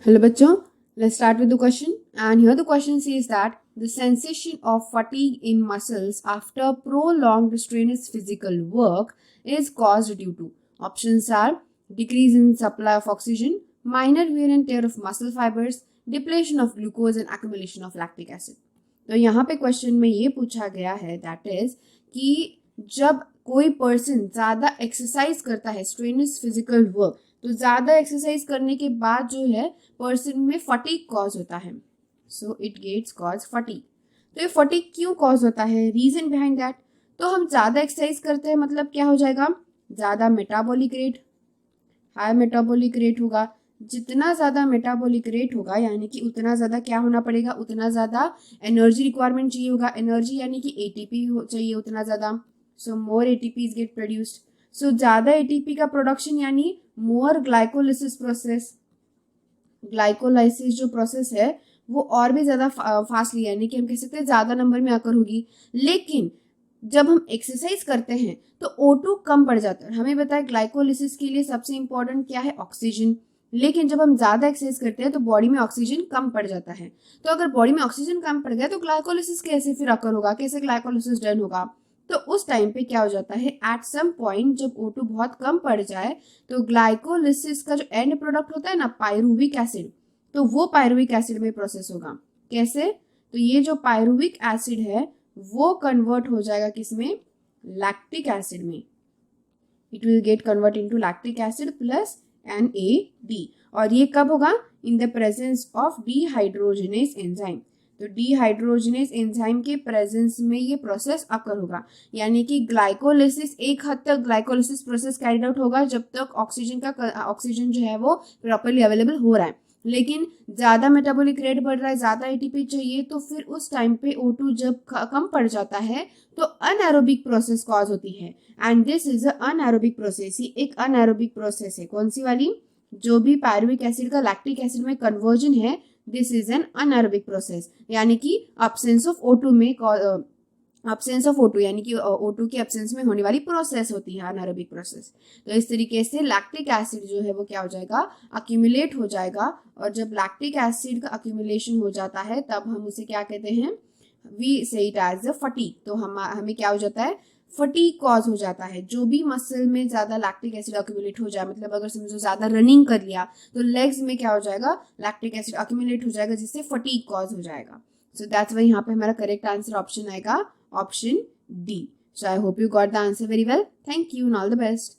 Hello bachcho, let's start with the question. And here the question says that the sensation of fatigue in muscles after prolonged strenuous physical work is caused due to options are decrease in supply of oxygen, minor wear and tear of muscle fibers, depletion of glucose and accumulation of lactic acid. तो यहाँ पे question में ये पूछा गया है that is कि जब कोई पर्सन ज्यादा एक्सरसाइज करता है स्ट्रेनस फिजिकल वर्क तो ज्यादा एक्सरसाइज करने के बाद जो है पर्सन में फटीग कॉज होता है. So it gets cause fatigue. तो ये फटीग क्यों कॉज होता है, रीजन बिहाइंड दैट. तो हम ज्यादा एक्सरसाइज करते हैं मतलब क्या हो जाएगा, ज्यादा metabolic rate, high metabolic rate होगा. जितना ज्यादा मेटाबॉलिक रेट होगा यानी कि उतना ज्यादा क्या होना पड़ेगा, उतना ज्यादा एनर्जी रिक्वायरमेंट चाहिए होगा. एनर्जी यानी कि एटीपी चाहिए उतना ज्यादा. सो मोर एटीपीज गेट प्रोड्यूस्ड. सो ज्यादा एटीपी का प्रोडक्शन यानी मोर ग्लाइकोलिसिस प्रोसेस. ग्लाइकोलाइसिस जो प्रोसेस है वो और भी ज्यादा फास्टली यानी कि हम कह सकते हैं ज्यादा नंबर में आकर होगी. लेकिन जब हम एक्सरसाइज करते हैं तो O2 कम पड़ जाता है. हमें पता है ग्लाइकोलिसिस के लिए सबसे इंपॉर्टेंट क्या है, ऑक्सीजन. लेकिन जब हम ज्यादा एक्सरसाइज करते हैं तो बॉडी में ऑक्सीजन कम पड़ जाता है. तो अगर बॉडी में ऑक्सीजन कम पड़ गया तो ग्लाइकोलिसिस कैसे फिर अकर होगा, कैसे ग्लाइकोलिसिस डन होगा. तो उस टाइम पे क्या हो जाता है, एट सम पॉइंट जब O2 बहुत कम पड़ जाए तो ग्लाइकोलिसिस का जो एंड प्रोडक्ट होता है ना पायरुविक एसिड, तो वो पायरुविक एसिड में प्रोसेस होगा. कैसे, तो ये जो पायरुविक एसिड है वो कन्वर्ट हो जाएगा किसमें, लैक्टिक एसिड में. It will get convert into lactic acid plus NAD. और ये कब होगा, in the presence of dehydrogenase enzyme. तो डिहाइड्रोजनेस एंजाइम के प्रेजेंस में ये प्रोसेस अकर होगा. यानी कि ग्लाइकोलिसिस, एक हद तक ग्लाइकोलिसिस प्रोसेस कैरिड आउट होगा जब तक ऑक्सीजन जो है वो प्रॉपरली अवेलेबल हो रहा है. लेकिन ज्यादा मेटाबॉलिक रेट बढ़ रहा है, ज्यादा एटीपी चाहिए, तो फिर उस टाइम पे O2 जब कम पड़ जाता है तो अनएरोबिक प्रोसेस कॉज होती है. And this is a anaerobic process. ये एक अनएरोबिक प्रोसेस है. कौन सी वाली, जो भी पायरुविक एसिड का लैक्टिक एसिड में कन्वर्जन है, this is an anaerobic process. यानी कि अब्सेंस ऑफ O2 में अब्सेंस ऑफ O2 यानी कि O2 के अब्सेंस में होने वाली प्रोसेस होती है अनएरोबिक प्रोसेस. तो इस तरीके से लैक्टिक एसिड जो है वो क्या हो जाएगा, अक्यूमुलेट हो जाएगा. और जब लैक्टिक एसिड का अक्यूमुलेशन हो जाता है तब हम उसे क्या कहते हैं, वी से इट एज अ फटीग. तो हमें क्या हो जाता है, फटीग कॉज हो जाता है. जो भी मसल में ज्यादा लैक्टिक एसिड अक्यूमुलेट हो जाए, मतलब अगर समझो ज्यादा रनिंग कर लिया तो लेग्स में क्या हो जाएगा, लैक्टिक एसिड अक्यूमुलेट हो जाएगा जिससे फटीग कॉज हो जाएगा. सो दैट्स व्हाई यहाँ पे हमारा करेक्ट आंसर ऑप्शन आएगा, option D. So I hope you got the answer very well. Thank you and all the best.